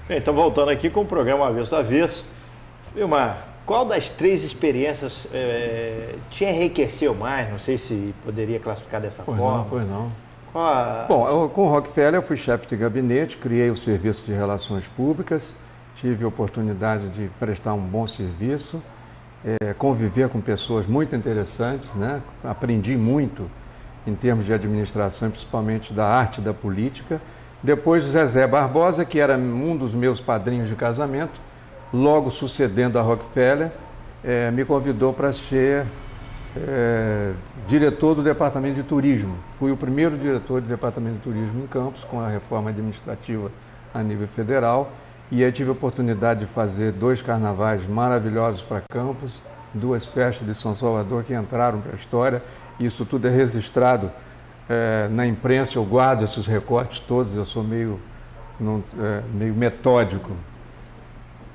Bem, então voltando aqui com o programa Avesso do Avesso. Vilmar, qual das 3 experiências te enriqueceu mais? Não sei se poderia classificar dessa forma. Pois não. Bom, com o Rockefeller eu fui chefe de gabinete, criei o serviço de relações públicas, tive a oportunidade de prestar um bom serviço, conviver com pessoas muito interessantes, né? Aprendi muito em termos de administração, principalmente da arte da política. Depois Zezé Barbosa, que era um dos meus padrinhos de casamento, logo sucedendo a Rockefeller, me convidou para ser diretor do Departamento de Turismo. Fui o primeiro diretor do Departamento de Turismo em Campos, com a reforma administrativa a nível federal, e aí tive a oportunidade de fazer 2 carnavais maravilhosos para Campos, 2 festas de São Salvador que entraram para a história. Isso tudo é registrado na imprensa, eu guardo esses recortes todos, eu sou meio metódico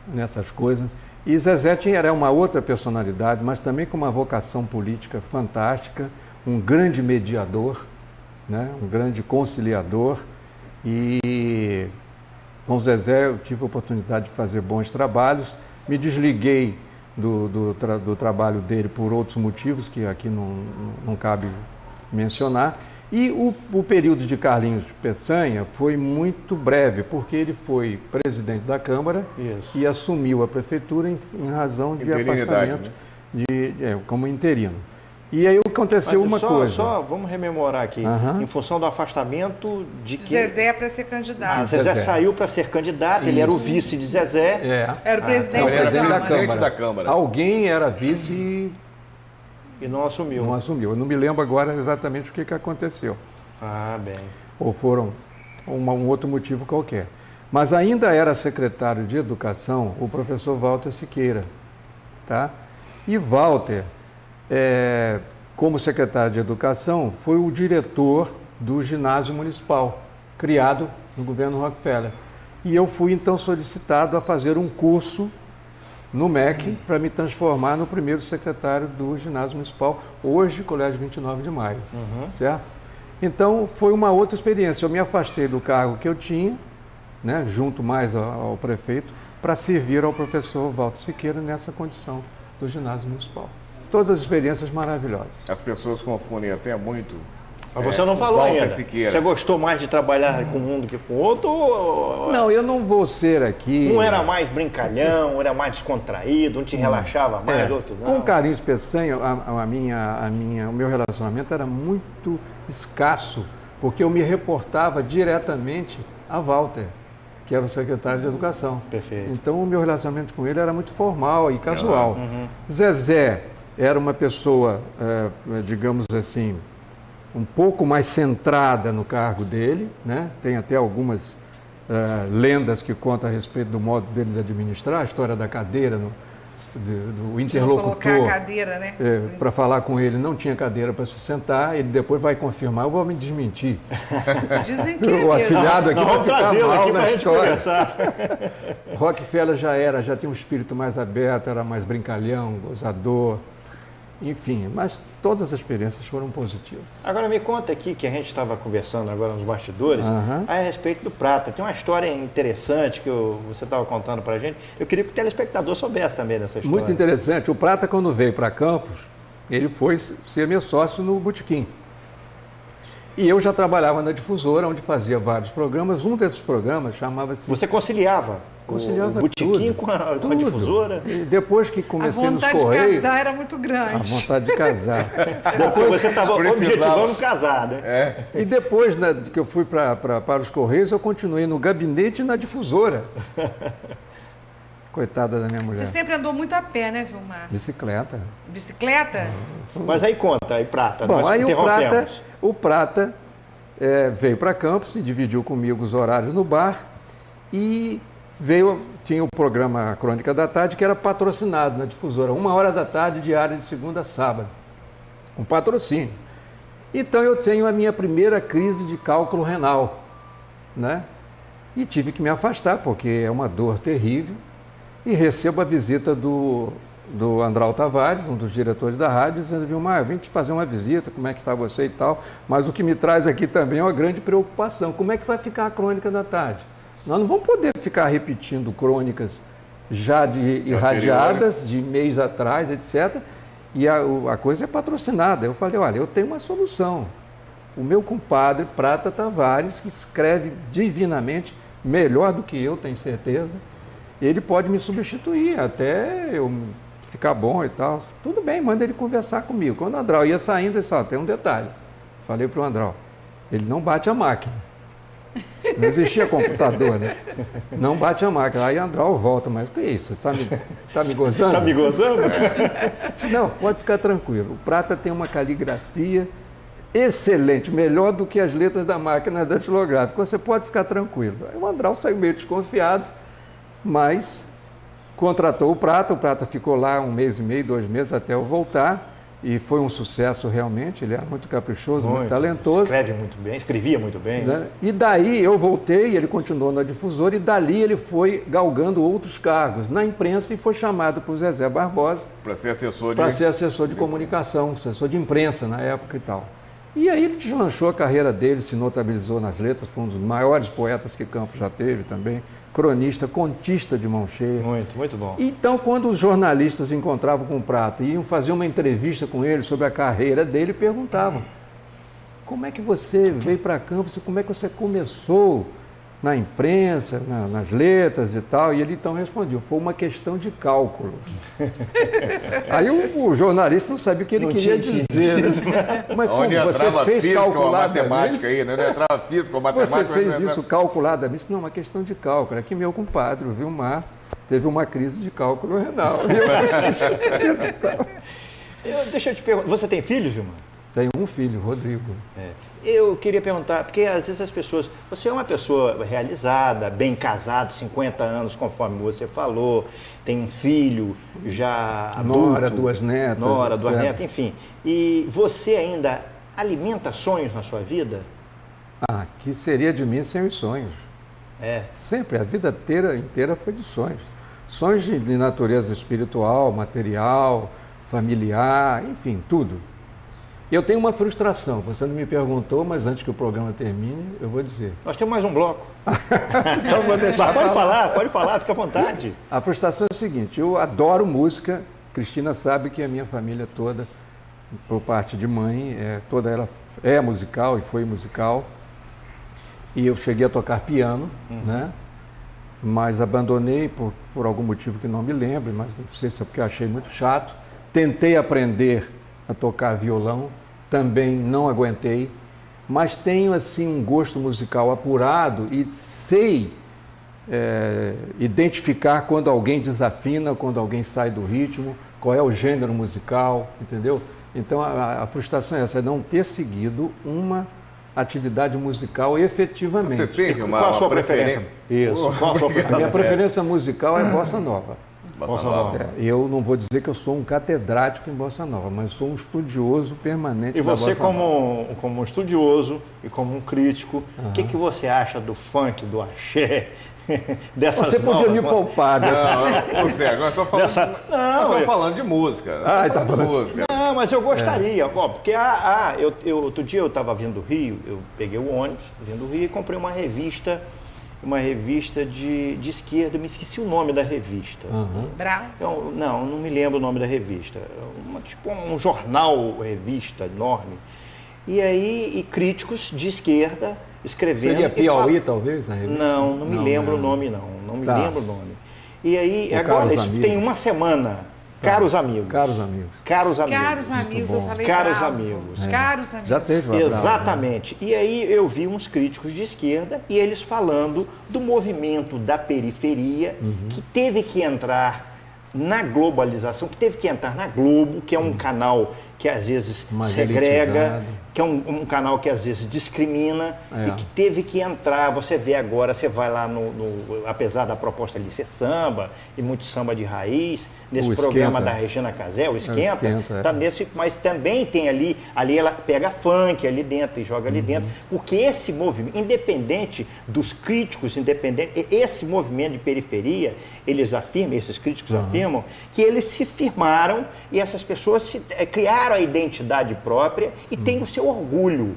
nessas coisas. E Zezé era uma outra personalidade, mas também com uma vocação política fantástica, um grande mediador, né? Um grande conciliador. E com Zezé eu tive a oportunidade de fazer bons trabalhos, me desliguei do trabalho dele por outros motivos que aqui não cabe mencionar. E o período de Carlinhos Peçanha foi muito breve, porque ele foi presidente da Câmara e assumiu a prefeitura em razão de afastamento, né? Como interino. E aí aconteceu uma coisa. Só vamos rememorar aqui. Em função do afastamento de que... Zezé para ser candidato. Zezé saiu para ser candidato, ele era o vice de Zezé. Era o presidente da Câmara. Alguém era vice e não assumiu. Não assumiu. Eu não me lembro agora exatamente o que aconteceu. Bem. Ou foram um outro motivo qualquer. Mas ainda era secretário de Educação o professor Walter Siqueira. Tá? E Walter, como secretário de Educação, foi o diretor do ginásio municipal, criado no governo Rockefeller. E eu fui, então, solicitado a fazer um curso no MEC para me transformar no primeiro secretário do ginásio municipal, hoje Colégio 29 de Maio, certo? Então, foi uma outra experiência. Eu me afastei do cargo que eu tinha, né, junto mais ao prefeito, para servir ao professor Walter Siqueira nessa condição do ginásio municipal. Todas as experiências maravilhosas. As pessoas confundem até muito. Mas você não falou Walter ainda. Siqueira. Você gostou mais de trabalhar com um do que com o outro? Não, eu não vou ser aqui... Um era mais brincalhão, um era mais descontraído, um te relaxava mais, outro não. Com o Carlinhos Peçanha, o meu relacionamento era muito escasso, porque eu me reportava diretamente a Walter, que era o secretário de Educação. Perfeito. Então, o meu relacionamento com ele era muito formal e casual. Zezé era uma pessoa, digamos assim, um pouco mais centrada no cargo dele, né? Tem até algumas lendas que contam a respeito do modo dele de administrar, a história da cadeira, do interlocutor. Colocar a cadeira, né? Para falar com ele, não tinha cadeira para se sentar, ele depois vai confirmar, eu vou me desmentir. Dizem que o afilhado aqui vai ficar mal na história. Rockefeller já tinha um espírito mais aberto, era mais brincalhão, gozador. Enfim, mas todas as experiências foram positivas. Agora me conta aqui, que a gente estava conversando agora nos bastidores, a respeito do Prata. Tem uma história interessante que você estava contando para a gente. Eu queria que o telespectador soubesse também dessa história. Muito interessante. O Prata, quando veio para Campos, ele foi ser meu sócio no Botequim. E eu já trabalhava na difusora, onde fazia vários programas. Um desses programas chamava-se... Você conciliava o Botequim com a difusora? E depois que comecei nos Correios... A vontade de casar era muito grande. A vontade de casar. Depois você estava objetivando casar, né? E depois que eu fui para os Correios, eu continuei no gabinete e na difusora. Coitada da minha mulher. Você sempre andou muito a pé, né, Vilmar? Bicicleta. Bicicleta? Mas aí conta, aí Prata, bom, nós aí interrompemos. O Prata veio para Campos e dividiu comigo os horários no bar e tinha o programa Crônica da Tarde, que era patrocinado na difusora, 1h da tarde, diária de segunda a sábado. Um patrocínio. Então eu tenho a minha primeira crise de cálculo renal, né? E tive que me afastar, porque é uma dor terrível. E recebo a visita do do Andral Tavares, um dos diretores da rádio, dizendo, Vilmar, eu vim te fazer uma visita, como é que está você e tal, mas o que me traz aqui também é uma grande preocupação, como é que vai ficar a crônica da tarde? Nós não vamos poder ficar repetindo crônicas já irradiadas, de mês atrás, etc., e a coisa é patrocinada. Eu falei, olha, eu tenho uma solução. O meu compadre, Prata Tavares, que escreve divinamente, melhor do que eu, tenho certeza, ele pode me substituir até eu ficar bom e tal. Tudo bem, manda ele conversar comigo. Quando o Andral ia saindo, ele disse, ó, tem um detalhe. Falei para o Andral, ele não bate a máquina. Não existia computador, né? Não bate a máquina. Aí Andral volta, mas o que é isso? Você está me gozando? Está me gozando? Não, pode ficar tranquilo. O Prata tem uma caligrafia excelente, melhor do que as letras da máquina datilográfica. Você pode ficar tranquilo. Aí o Andral saiu meio desconfiado, mas contratou o Prata ficou lá 1 mês e meio, 2 meses até eu voltar, e foi um sucesso realmente, ele era muito caprichoso, muito talentoso. Escreve muito bem, escrevia muito bem. Né? E daí eu voltei, ele continuou na difusora, e dali ele foi galgando outros cargos na imprensa e foi chamado por Zezé Barbosa para ser assessor de comunicação, assessor de imprensa na época e tal. E aí ele deslanchou a carreira dele, se notabilizou nas letras, foi um dos maiores poetas que Campos já teve também, cronista, contista de mão cheia. Muito, muito bom. Então, quando os jornalistas encontravam com o Prata e iam fazer uma entrevista com ele sobre a carreira dele, perguntavam, como é que você veio para Campos e como é que você começou na imprensa, nas letras e tal? E ele então respondeu, foi uma questão de cálculo. Aí o jornalista não sabia o que ele queria dizer. Mas como você fez calculadamente? Matemática aí, né? Não entrava física ou matemática. Você fez isso calculadamente? Não, uma questão de cálculo. Aqui meu compadre, o Vilmar, teve uma crise de cálculo renal. Deixa eu te perguntar, você tem filhos, Vilmar? Tenho um filho, Rodrigo. Eu queria perguntar, porque às vezes as pessoas... Você é uma pessoa realizada, bem casada, 50 anos, conforme você falou, tem um filho já adulto. Nora, 2 netas. Nora, 2 netas, enfim. E você ainda alimenta sonhos na sua vida? Ah, que seria de mim sem os sonhos. Sempre, a vida inteira foi de sonhos. Sonhos de natureza espiritual, material, familiar, enfim, tudo. Eu tenho uma frustração, você não me perguntou, mas antes que o programa termine, eu vou dizer. Nós temos mais um bloco. Então vou deixar. Pode falar, fica à vontade. A frustração é o seguinte, eu adoro música, Cristina sabe que a minha família toda, por parte de mãe, toda ela é musical e foi musical. E eu cheguei a tocar piano, né? Mas abandonei por algum motivo que não me lembro, mas não sei se é porque eu achei muito chato. Tentei aprender a tocar violão, também não aguentei, mas tenho assim um gosto musical apurado e sei identificar quando alguém desafina, quando alguém sai do ritmo, qual é o gênero musical, entendeu? Então a frustração é essa, é não ter seguido uma atividade musical efetivamente. Você tem uma qual a sua preferência? Isso, qual a sua preferência? A minha preferência musical é bossa nova. Bossa Nova. Eu não vou dizer que eu sou um catedrático em Bossa Nova, mas sou um estudioso permanente da Bossa Nova. E você, como um estudioso e como um crítico, o que você acha do funk, do axé, dessas Você podia me poupar dessa... Nós estamos falando de música. Tá falando de música. Não, mas eu gostaria, porque outro dia eu estava vindo do Rio, eu peguei o ônibus, vindo do Rio e comprei uma revista de esquerda, me esqueci o nome da revista. Brau? Não me lembro o nome da revista. Tipo um jornal, revista enorme. E aí, críticos de esquerda escrevendo... Seria Piauí, talvez, a revista? Não me lembro o nome, não. Não me lembro o nome. E aí, agora, isso tem uma semana... Caros amigos. Caros amigos. Caros amigos, eu falei Caros bravo. amigos. Caros amigos. Já teve uma Exatamente. E aí eu vi uns críticos de esquerda e eles falando do movimento da periferia que teve que entrar na globalização, que teve que entrar na Globo, que é um canal que às vezes mais segrega, elitizado. que é um canal que às vezes discrimina e que teve que entrar. Você vê agora, você vai lá apesar da proposta ali ser samba e muito samba de raiz, nesse programa da Regina Casé, o Esquenta, tá nesse, mas também tem ali ela pega funk ali dentro e joga ali dentro, porque esse movimento, independente dos críticos, esse movimento de periferia, esses críticos afirmam que eles se firmaram e essas pessoas criaram a identidade própria e têm o seu orgulho,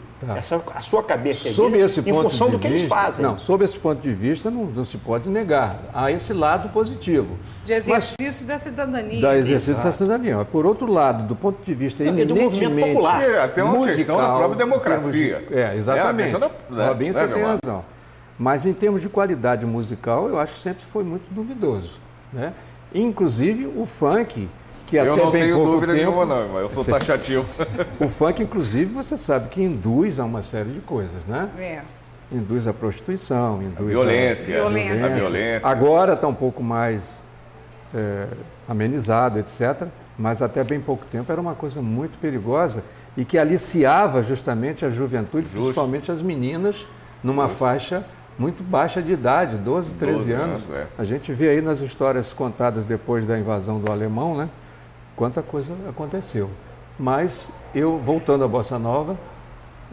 a sua cabeça em função do que eles fazem. Não, sob esse ponto de vista, não se pode negar. Há esse lado positivo. De exercício da cidadania. Da exercício da cidadania. Por outro lado, do ponto de vista eminentemente popular, até uma questão da própria democracia. Exatamente. Robinho, você tem razão. Mas em termos de qualidade musical, eu acho que sempre foi muito duvidoso, né? Inclusive o funk, que até bem pouco tempo... Eu não tenho dúvida nenhuma, não, eu sou taxativo. O funk, inclusive, você sabe que induz a uma série de coisas, né? Induz a prostituição, induz a violência. Agora está um pouco mais amenizado, etc. Mas até bem pouco tempo era uma coisa muito perigosa e que aliciava justamente a juventude, principalmente as meninas, numa faixa muito baixa de idade, 12, 13 anos. A gente vê aí nas histórias contadas depois da invasão do alemão, né? Quanta coisa aconteceu. Mas eu, voltando à Bossa Nova,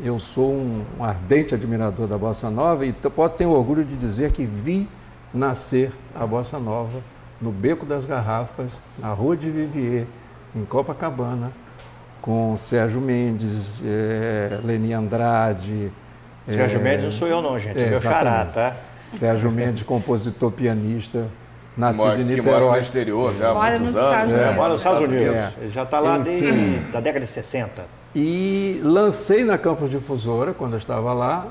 eu sou um ardente admirador da Bossa Nova e posso ter o orgulho de dizer que vi nascer a Bossa Nova no Beco das Garrafas, na Rua de Vivier, em Copacabana, com Sérgio Mendes, Leni Andrade... Sérgio Mendes não sou eu não, gente, é meu xará, tá? Sérgio Mendes, compositor, pianista, nascido em Niterói. Que mora no exterior já há muitos anos. Mora nos Estados Unidos. Ele já está lá desde a década de 60. E lancei na Campos Difusora, quando eu estava lá,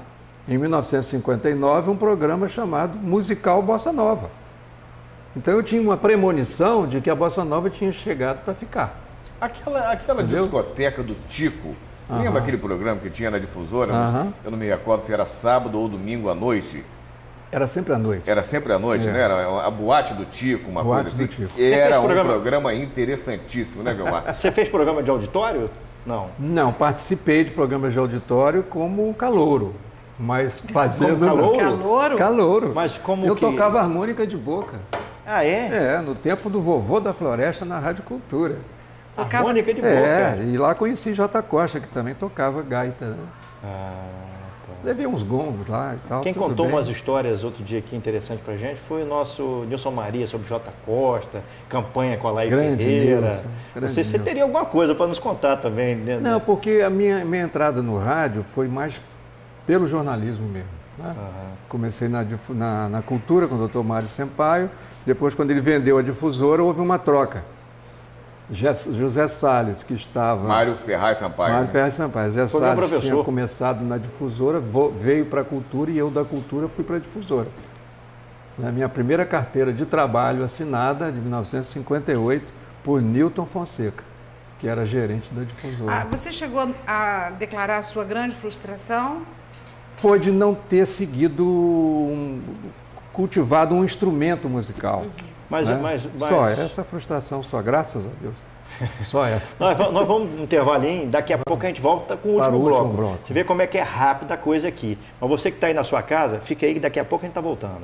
em 1959, um programa chamado Musical Bossa Nova. Então eu tinha uma premonição de que a Bossa Nova tinha chegado para ficar. Aquela discoteca do Tico, lembra aquele programa que tinha na Difusora? Eu não me recordo se era sábado ou domingo à noite. Era sempre à noite. Era sempre à noite, né? Era a boate do Tico, uma coisa assim. Era um programa interessantíssimo, né, Guilmar? Você fez programa de auditório? Não. Não, participei de programas de auditório como calouro. Mas fazendo... Calouro? Mas como eu tocava harmônica de boca. Ah, é? No tempo do Vovô da Floresta na Rádio Cultura. Harmônica de boca. E lá conheci J. Costa, que também tocava gaita, né? Levei uns gongos lá e tal. Quem contou umas histórias outro dia aqui interessante pra gente foi o nosso Nilson Maria sobre J. Costa, campanha com a Laís Ferreira. Não sei se você teria alguma coisa para nos contar também. Né? Não, porque a minha entrada no rádio foi mais pelo jornalismo mesmo. Né? Comecei na cultura com o Dr. Mário Sampaio. Depois, quando ele vendeu a difusora, houve uma troca. José Salles, que estava... Mário Ferraz Sampaio. Mário Ferraz Sampaio. José Salles tinha começado na difusora, veio para a cultura e eu da cultura fui para a difusora. Na minha primeira carteira de trabalho assinada, de 1958, por Newton Fonseca, que era gerente da difusora. Você chegou a declarar a sua grande frustração? Foi de não ter cultivado um instrumento musical. Mas só essa frustração, graças a Deus. Só essa. Nós vamos no intervalinho, daqui a pouco a gente volta com o último bloco. Você vê como é que é rápida a coisa aqui. Mas você que está aí na sua casa, fica aí que daqui a pouco a gente está voltando.